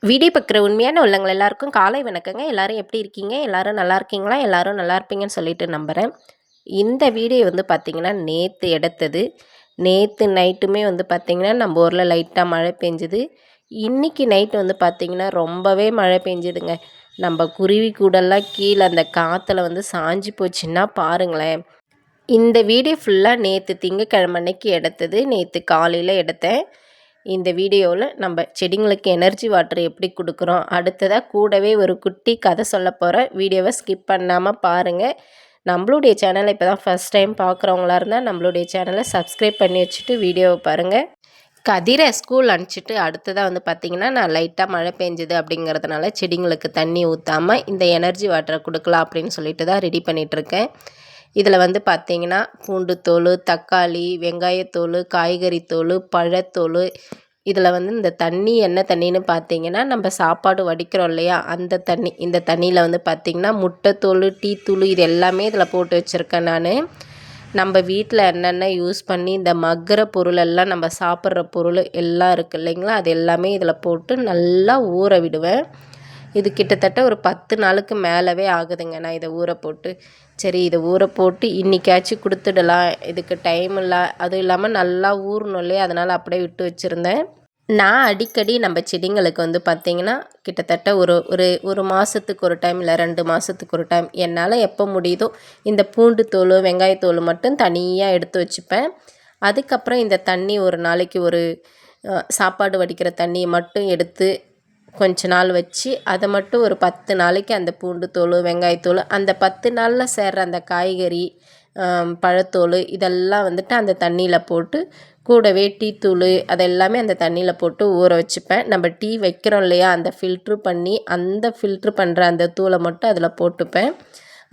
Video பார்க்குற உண்மையான உள்ளவங்க எல்லாருக்கும் காலை வணக்கங்க. எல்லாரும் எப்படி இருக்கீங்க? எல்லாரும் நல்லா இருக்கீங்களா? எல்லாரும் நல்லா இருப்பீங்கன்னு சொல்லிட்டு நம்புகிறேன். இந்த வீடியோ வந்து பார்த்திங்கன்னா நேற்று எடுத்தது. நேற்று நைட்டுமே வந்து பார்த்திங்கன்னா நம்ம ஊரில் லைட்டாக மழை பெஞ்சுது. இன்றைக்கி நைட்டு வந்து பார்த்திங்கன்னா ரொம்பவே மழை பெஞ்சுதுங்க. நம்ம குருவி கூடெல்லாம் கீழே அந்த காற்றுல வந்து சாஞ்சு போச்சுன்னா பாருங்களேன். இந்த வீடியோ ஃபுல்லாக நேற்று திங்கக்கிழமை அன்னைக்கு எடுத்தது. நேற்று காலையில் எடுத்தேன். இந்த வீடியோவில் நம்ம செடிங்களுக்கு எனர்ஜி வாட்டர் எப்படி கொடுக்குறோம், அடுத்ததாக கூடவே ஒரு குட்டி கதை சொல்ல போகிறேன். வீடியோவை ஸ்கிப் பண்ணாமல் பாருங்கள். நம்மளுடைய சேனலை இப்போ தான் ஃபஸ்ட் டைம் பார்க்குறவங்களா இருந்தால் நம்மளுடைய சேனலை சப்ஸ்கிரைப் பண்ணி வச்சுட்டு வீடியோவை பாருங்கள். கதிரை ஸ்கூல் அனுப்பிச்சிட்டு அடுத்ததாக வந்து பார்த்திங்கன்னா நான் லைட்டாக மழை பெஞ்சுது அப்படிங்கிறதுனால செடிங்களுக்கு தண்ணி ஊற்றாமல் இந்த எனர்ஜி வாட்டரை கொடுக்கலாம் அப்படின்னு சொல்லிட்டு தான் ரெடி பண்ணிகிட்ருக்கேன். இதில் வந்து பார்த்திங்கன்னா பூண்டு தோல், தக்காளி, வெங்காயத்தோல், காய்கறி தோல், பழத்தோல், இதில் வந்து இந்த தண்ணி என்ன தண்ணின்னு பார்த்தீங்கன்னா நம்ம சாப்பாடு வடிக்கிறோம் இல்லையா அந்த தண்ணி. இந்த தண்ணியில் வந்து பார்த்திங்கன்னா முட்டைத்தோல், டீ தூள் இது எல்லாமே இதில் போட்டு வச்சுருக்கேன் நான். நம்ம வீட்டில் என்னென்ன யூஸ் பண்ணி இந்த மக்கிற பொருளெல்லாம் நம்ம சாப்பிட்ற பொருள் எல்லாம் இருக்குது இல்லைங்களா, அது எல்லாமே இதில் போட்டு நல்லா ஊற விடுவேன். இது கிட்டத்தட்ட ஒரு 10 நாளுக்கு மேலவே ஆகுதுங்க நான் இதை ஊற போட்டு. சரி இதை ஊற போட்டு இன்றைக்காச்சும் கொடுத்துடலாம், இதுக்கு டைம் இல்லை, அதுவும் இல்லாமல் நல்லா ஊறணும் இல்லையா, அதனால் அப்படியே விட்டு வச்சுருந்தேன். நான் அடிக்கடி நம்ம செடிங்களுக்கு வந்து பார்த்திங்கன்னா கிட்டத்தட்ட ஒரு ஒரு ஒரு மாதத்துக்கு ஒரு டைம் இல்லை 2 மாதத்துக்கு ஒரு டைம் என்னால் எப்போ முடியுதோ இந்த பூண்டு தோல், வெங்காயத்தோல் மட்டும் தனியாக எடுத்து வச்சுப்பேன். அதுக்கப்புறம் இந்த தண்ணி ஒரு நாளைக்கு ஒரு சாப்பாடு வடிக்கிற தண்ணியை மட்டும் எடுத்து கொஞ்ச நாள் வச்சு அதை மட்டும் ஒரு 10 நாளைக்கு அந்த பூண்டு தோல், வெங்காயத்தோல், அந்த 10 நாளில் சேர்கிற அந்த காய்கறி, பழத்தோல் இதெல்லாம் வந்துட்டு அந்த தண்ணியில் போட்டு கூடவே டீ தூள் அதெல்லாமே அந்த தண்ணியில் போட்டு ஊற வச்சுப்பேன். நம்ம டீ வைக்கிறோம் இல்லையா, அந்த ஃபில்ட்ரு பண்ணி அந்த ஃபில்ட்ரு பண்ணுற அந்த தூளை மட்டும் அதில் போட்டுப்பேன்.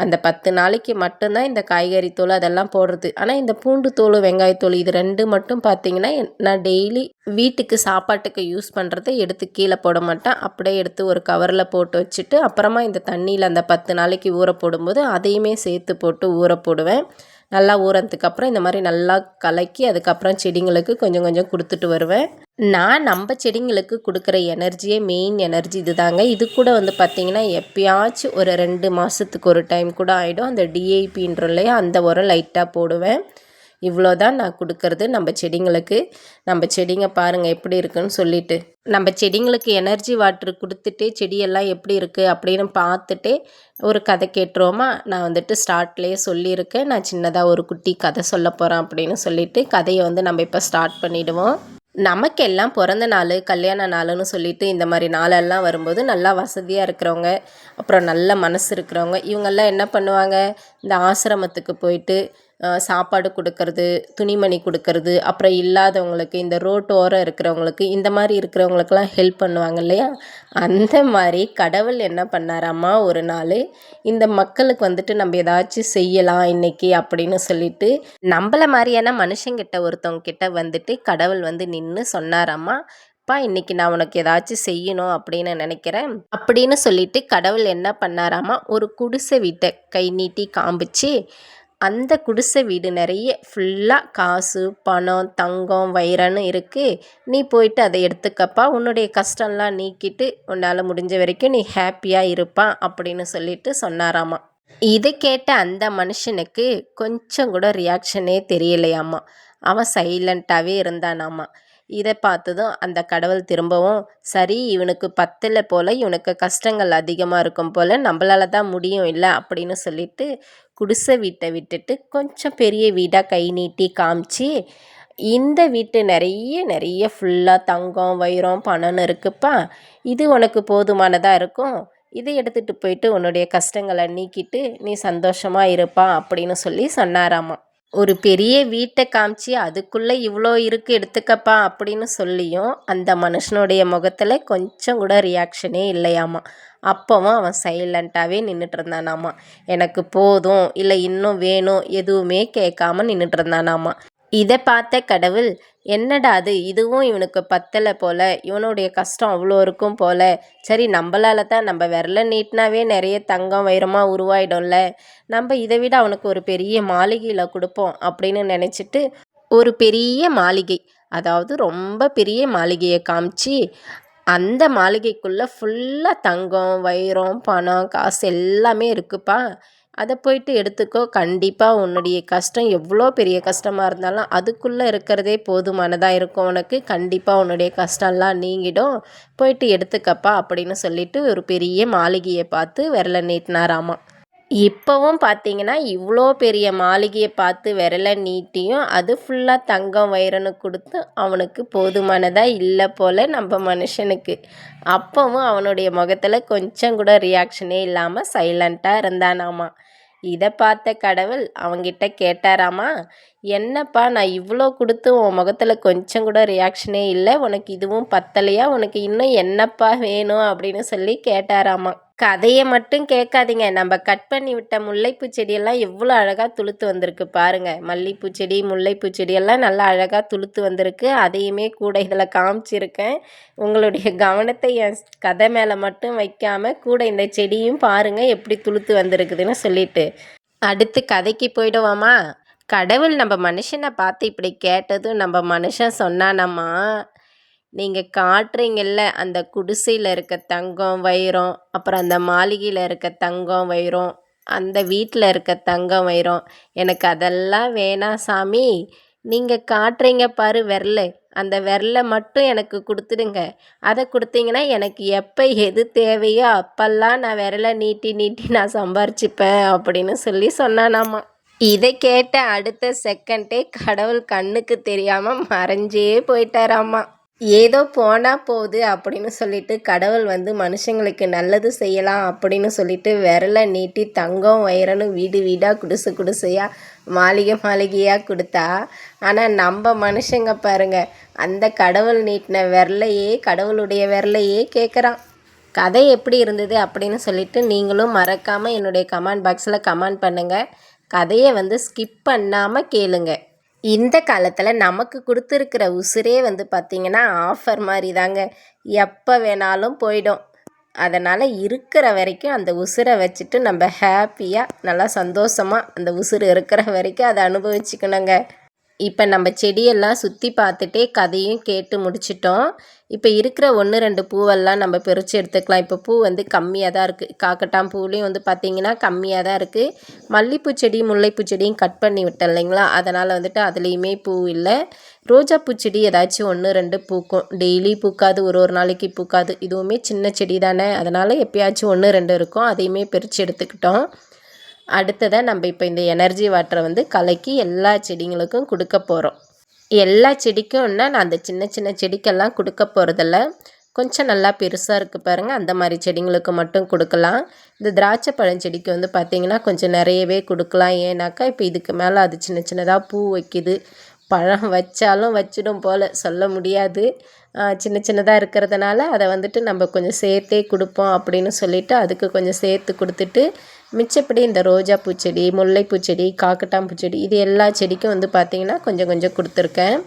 அந்த 10 நாளைக்கு மட்டும்தான் இந்த காய்கறி தோல் அதெல்லாம் போடுறது. ஆனால் இந்த பூண்டு தோல், வெங்காயத்தோல் இது 2 மட்டும் பார்த்திங்கன்னா நான் டெய்லி வீட்டுக்கு சாப்பாட்டுக்கு யூஸ் பண்ணுறதை எடுத்து கீழே போட மாட்டேன். அப்படியே எடுத்து ஒரு கவரில் போட்டு வச்சுட்டு அப்புறமா இந்த தண்ணியில் அந்த 10 நாளைக்கு ஊற போடும்போது அதையுமே சேர்த்து போட்டு ஊற போடுவேன். நல்லா ஊறதுக்கு அப்புறம் இந்த மாதிரி நல்லா கலக்கி அதுக்கப்புறம் செடிங்களுக்கு கொஞ்சம் கொஞ்சம் கொடுத்துட்டு வருவேன். நான் நம்ம செடிங்களுக்கு கொடுக்குற எனர்ஜியே மெயின் எனர்ஜி இது தாங்க. இது கூட வந்து பார்த்திங்கன்னா எப்பயாச்சும் ஒரு 2 மாதத்துக்கு ஒரு டைம் கூட ஆகிடும். அந்த டிஐபின்ற இல்லையா அந்த உரம் லைட்டாக போடுவேன். இவ்வளோ தான் நான் கொடுக்கறது நம்ம செடிங்களுக்கு. நம்ம செடிங்க பாருங்கள் எப்படி இருக்குன்னு சொல்லிட்டு. நம்ம செடிங்களுக்கு எனர்ஜி வாட்ரு கொடுத்துட்டு செடியெல்லாம் எப்படி இருக்குது அப்படின்னு பார்த்துட்டு ஒரு கதை கேட்டுருவோமா. நான் வந்துட்டு ஸ்டார்ட்லேயே சொல்லியிருக்கேன், நான் சின்னதாக ஒரு குட்டி கதை சொல்ல போகிறேன் அப்படின்னு சொல்லிட்டு கதையை வந்து நம்ம இப்போ ஸ்டார்ட் பண்ணிவிடுவோம். நமக்கெல்லாம் பிறந்த நாள், கல்யாண நாளுன்னு சொல்லிட்டு இந்த மாதிரி நாளெல்லாம் வரும்போது நல்லா வசதியாக இருக்கிறவங்க, அப்புறம் நல்ல மனசு இருக்கிறவங்க இவங்கெல்லாம் என்ன பண்ணுவாங்க, இந்த ஆசிரமத்துக்கு போயிட்டு சாப்பாடு கொடுக்கறது, துணிமணி கொடுக்கறது, அப்புறம் இல்லாதவங்களுக்கு இந்த ரோட்டோரம் இருக்கிறவங்களுக்கு இந்த மாதிரி இருக்கிறவங்களுக்கெல்லாம் ஹெல்ப் பண்ணுவாங்க இல்லையா. அந்த மாதிரி கடவுள் என்ன பண்ணாராம்மா ஒரு நாள், இந்த மக்களுக்கு வந்துட்டு நம்ம ஏதாச்சும் செய்யலாம் இன்றைக்கி அப்படின்னு சொல்லிட்டு நம்மளை மாதிரியான மனுஷங்கிட்ட ஒருத்தவங்க கிட்ட வந்துட்டு கடவுள் வந்து நின்று சொன்னாராம்மா, அப்பா இன்றைக்கி நான் உனக்கு ஏதாச்சும் செய்யணும் அப்படின்னு நினைக்கிறேன் அப்படின்னு சொல்லிட்டு கடவுள் என்ன பண்ணாராம்மா, ஒரு குடிசை வீட்டை கை நீட்டி காமிச்சு அந்த குடிசை வீடு நிறைய ஃபுல்லாக காசு, பணம், தங்கம், வைரன்னு இருக்குது, நீ போயிட்டு அதை எடுத்துக்கப்பா, உன்னுடைய கஷ்டம்லாம் நீக்கிட்டு உன்னால் முடிஞ்ச வரைக்கும் நீ ஹாப்பியாக இருப்பா அப்படின்னு சொல்லிட்டு சொன்னாராம்மா. இதை கேட்ட அந்த மனுஷனுக்கு கொஞ்சம் கூட ரியாக்ஷனே தெரியலையாம்மா. அவன் சைலண்ட்டாகவே இருந்தானாம்மா. இதை பார்த்ததும் அந்த கடவுள் திரும்பவும், சரி இவனுக்கு பத்தலை போல், இவனுக்கு கஷ்டங்கள் அதிகமாக இருக்கும் போல், நம்மளால தான் முடியும் இல்லை அப்படின்னு சொல்லிட்டு குடிசை வீட்டை விட்டுட்டு கொஞ்சம் பெரிய வீடாக கை நீட்டி காமிச்சு, இந்த வீட்டு நிறைய நிறைய ஃபுல்லாக தங்கம், வைரம், பணம்னு இருக்குப்பா, இது உனக்கு போதுமானதாக இருக்கும், இதை எடுத்துகிட்டு போயிட்டு உன்னுடைய கஷ்டங்களை நீக்கிட்டு நீ சந்தோஷமாக இருப்பா அப்படின்னு சொல்லி சொன்னாராம்மா. ஒரு பெரிய வீட்டை காமிச்சு அதுக்குள்ளே இவ்வளோ இருக்குது எடுத்துக்கப்பா அப்படின்னு சொல்லியும் அந்த மனுஷனுடைய முகத்தில் கொஞ்சம் கூட ரியாக்ஷனே இல்லையாம்மா. அப்போவும் அவன் சைலண்ட்டாகவே நின்றுட்டு இருந்தானாம்மா. எனக்கு போதும் இல்லை இன்னும் வேணும் எதுவுமே கேட்காம நின்றுட்டு இருந்தானாம்மா. இதை பார்த்த கடவுள், என்னடா அது இதுவும் இவனுக்கு பத்தலை போல், இவனுடைய கஷ்டம் அவ்வளோ இருக்கும் போல், சரி நம்மளால தான் நம்ம விரல நீட்டினாவே நிறைய தங்கம் வைரமாக உருவாயிடும்ல, நம்ம இதை விட அவனுக்கு ஒரு பெரிய மாளிகையில் கொடுப்போம் அப்படின்னு நினச்சிட்டு ஒரு பெரிய மாளிகை, அதாவது ரொம்ப பெரிய மாளிகையை காமிச்சு அந்த மாளிகைக்குள்ளே ஃபுல்லாக தங்கம், வைரம், பணம், காசு எல்லாமே இருக்குப்பா. அதை போயிட்டு எடுத்துக்கோ. கண்டிப்பாக உன்னுடைய கஷ்டம் எவ்வளோ பெரிய கஷ்டமாக இருந்தாலும் அதுக்குள்ளே இருக்கிறதே போதுமானதாக இருக்கும் உனக்கு. கண்டிப்பாக உன்னுடைய கஷ்டம்லாம் நீங்கிடும். போயிட்டு எடுத்துக்கப்பா அப்படின்னு சொல்லிட்டு ஒரு பெரிய மாளிகையை பார்த்து விரல நீட்டினாராமா. இப்போவும் பார்த்தீங்கன்னா இவ்வளோ பெரிய மாளிகையை பார்த்து விரல நீட்டியும் அது ஃபுல்லாக தங்கம் வைரம்னு கொடுத்து அவனுக்கு போதுமானதாக இல்லை போல் நம்ம மனுஷனுக்கு. அப்போவும் அவனுடைய முகத்தில் கொஞ்சம் கூட ரியாக்ஷனே இல்லாமல் சைலண்ட்டாக இருந்தானாமா. இதை பார்த்த கடவுள் அவங்கிட்ட கேட்டாராமா, என்னப்பா நான் இவ்வளோ கொடுத்து உன் முகத்தில் கொஞ்சம் கூட ரியாக்ஷனே இல்லை, உனக்கு இதுவும் பத்தலையா, உனக்கு இன்னும் என்னப்பா வேணும் அப்படின்னு சொல்லி கேட்டாராமா. கதையை மட்டும் கேட்காதீங்க, நம்ம கட் பண்ணி விட்ட முல்லைப்பூ செடியெல்லாம் எவ்வளோ அழகாக துளுத்து வந்திருக்கு பாருங்கள். மல்லிகைப்பூ செடி, முல்லைப்பூ செடியெல்லாம் நல்லா அழகாக துளுத்து வந்திருக்கு. அதையுமே கூட இதில் காமிச்சிருக்கேன். உங்களுடைய கவனத்தை என் கதை மேலே மட்டும் வைக்காமல் கூட இந்த செடியும் பாருங்கள் எப்படி துளுத்து வந்திருக்குதுன்னு சொல்லிட்டு. அடுத்து கதைக்கு போயிடுவோமா. கடவுள் நம்ம மனுஷனை பார்த்து இப்படி கேட்டதும் நம்ம மனுஷன் சொன்னானம்மா, நீங்கள் காட்டுறீங்கல்ல அந்த குடிசையில் இருக்க தங்கம் வைரம், அப்புறம் அந்த மாளிகையில் இருக்க தங்கம் வைரம், அந்த வீட்டில் இருக்க தங்கம் வைரம், எனக்கு அதெல்லாம் வேணாம் சாமி. நீங்கள் காட்டுறீங்க பாரு விரல், அந்த விரலை மட்டும் எனக்கு கொடுத்துடுங்க. அதை கொடுத்தீங்கன்னா எனக்கு எப்போ எது தேவையோ அப்பெல்லாம் நான் விரலை நீட்டி நீட்டி நான் சம்பாரிச்சுப்பேன் அப்படின்னு சொல்லி சொன்னானாமா. இதை கேட்ட அடுத்த செகண்டே கடவுள் கண்ணுக்கு தெரியாமல் மறைஞ்சே போயிட்டாராமா. ஏதோ போனால் போகுது அப்படின்னு சொல்லிட்டு கடவுள் மனுஷங்களுக்கு நல்லது செய்யலாம் அப்படின்னு சொல்லிட்டு விரலை நீட்டி தங்கம் வைரன்னு வீடு வீடாக குடிசை குடிசையாக மாளிகை மாளிகையாக கொடுத்தா, ஆனால் நம்ம மனுஷங்க பாருங்க அந்த கடவுள் நீட்டின விரலையே கடவுளுடைய விரலையே கேட்குறான். கதை எப்படி இருந்தது அப்படின்னு சொல்லிட்டு நீங்களும் மறக்காமல் என்னுடைய கமெண்ட் பாக்ஸில் கமெண்ட் பண்ணுங்கள். கதையை ஸ்கிப் பண்ணாமல் கேளுங்க. இந்த காலத்தில் நமக்கு கொடுத்துருக்கிற உசுரே பார்த்திங்கன்னா ஆஃபர் மாதிரி தாங்க, எப்போ வேணாலும் போயிடும். அதனால் இருக்கிற வரைக்கும் அந்த உசுரை வச்சுட்டு நம்ம ஹாப்பியாக நல்லா சந்தோஷமாக அந்த உசுறு இருக்கிற வரைக்கும் அதை அனுபவிச்சுக்கணுங்க. இப்போ நம்ம செடியெல்லாம் சுற்றி பார்த்துட்டே கதையும் கேட்டு முடிச்சிட்டோம். இப்போ இருக்கிற 1-2 பூவெல்லாம் நம்ம பறித்து எடுத்துக்கலாம். இப்போ பூ கம்மியாக தான் இருக்குது. காக்கட்டான் பூவிலையும் பார்த்திங்கன்னா கம்மியாக தான் இருக்குது. மல்லிகைப்பூ செடி முல்லைப்பூ செடியும் கட் பண்ணி விட்டேன் இல்லைங்களா, அதனால் அதுலேயுமே பூ இல்லை. ரோஜா பூச்செடி ஏதாச்சும் 1-2 பூக்கும், டெய்லி பூக்காது, ஒரு நாளைக்கு பூக்காது. இதுவுமே சின்ன செடி தானே, அதனால் எப்பயாச்சும் 1-2 இருக்கும். அதையுமே பறித்து எடுத்துக்கிட்டோம். அடுத்ததாக நம்ம இப்போ இந்த எனர்ஜி வாட்டரை கலக்கி எல்லா செடிங்களுக்கும் கொடுக்க போகிறோம். எல்லா செடிக்கும்னா நான் அந்த சின்ன சின்ன செடிக்கெல்லாம் கொடுக்க போகிறதில்ல. கொஞ்சம் நல்லா பெருசாக இருக்குது பாருங்கள், அந்த மாதிரி செடிங்களுக்கு மட்டும் கொடுக்கலாம். இந்த திராட்சை பழஞ்செடிக்கு பார்த்திங்கன்னா கொஞ்சம் நிறையவே கொடுக்கலாம். ஏன்னாக்கா இப்போ இதுக்கு மேலே அது சின்ன சின்னதாக பூ வைக்குது. பழம் வச்சாலும் வச்சிடும் போல் சொல்ல முடியாது. சின்ன சின்னதாக இருக்கிறதுனால அதை நம்ம கொஞ்சம் சேர்த்தே கொடுப்போம் அப்படின்னு சொல்லிவிட்டு அதுக்கு கொஞ்சம் சேர்த்து கொடுத்துட்டு, மிச்சப்படி இந்த ரோஜா பூச்செடி, முல்லைப்பூச்செடி, காக்கட்டான் பூச்செடி இது எல்லா செடிக்கும் பார்த்திங்கன்னா கொஞ்சம் கொஞ்சம் கொடுத்துருக்கேன்.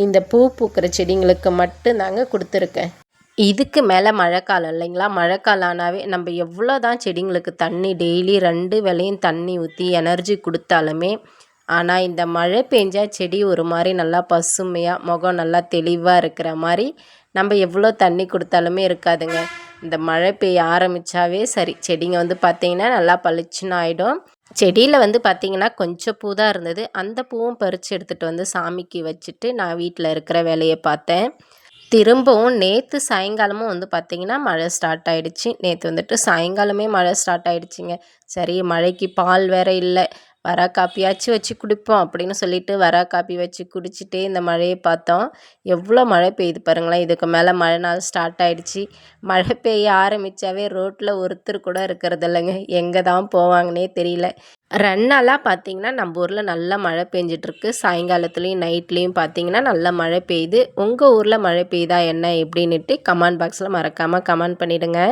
இந்த பூ பூக்கிற செடிங்களுக்கு மட்டும் தாங்க கொடுத்துருக்கேன். இதுக்கு மேலே மழைக்காலம் இல்லைங்களா, மழைக்காலம் ஆனாவே நம்ம எவ்வளோ தான் செடிங்களுக்கு தண்ணி டெய்லி 2 வேளையும் தண்ணி ஊற்றி எனர்ஜி கொடுத்தாலுமே, ஆனால் இந்த மழை பெஞ்சா செடி ஒரு மாதிரி நல்லா பசுமையாக முகம் நல்லா தெளிவாக இருக்கிற மாதிரி நம்ம எவ்வளோ தண்ணி கொடுத்தாலுமே இருக்காதுங்க. இந்த மழை பெய்ய ஆரம்பித்தாவே சரி, செடிங்க பார்த்திங்கன்னா நல்லா பளிச்சுன்னு ஆகிடும். செடியில் பார்த்திங்கன்னா கொஞ்சம் பூ தான் இருந்தது. அந்த பூவும் பறித்து எடுத்துகிட்டு சாமிக்கு வச்சுட்டு நான் வீட்டில் இருக்கிற வேலையை பார்த்தேன். திரும்பவும் நேற்று சாயங்காலமும் பார்த்திங்கன்னா மழை ஸ்டார்ட் ஆகிடுச்சு. நேற்று சாயங்காலமே மழை ஸ்டார்ட் ஆகிடுச்சிங்க. சரி, மழைக்கு பால் வேறு இல்லை, வரா காப்பியாச்சும் வச்சு குடிப்போம் அப்படின்னு சொல்லிட்டு வரா காப்பி வச்சு குடிச்சிட்டே இந்த மழையை பார்த்தோம். எவ்வளோ மழை பெய்யுது பாருங்களேன். இதுக்கு மேலே மழை நாள் ஸ்டார்ட் ஆகிடுச்சு. மழை பெய்ய ஆரம்பித்தாவே ரோட்டில் ஒருத்தர் கூட இருக்கிறது இல்லைங்க. எங்கே தான் போவாங்கன்னே தெரியல. 2 நாளாக பார்த்திங்கன்னா நம்ம ஊரில் நல்லா மழை பெஞ்சிட்ருக்கு. சாயங்காலத்துலேயும் நைட்லேயும் பார்த்திங்கன்னா நல்லா மழை பெய்யுது. உங்கள் ஊரில் மழை பெய்யுதா என்ன எப்படின்னுட்டு கமெண்ட் பாக்ஸில் மறக்காமல் கமெண்ட் பண்ணிவிடுங்க.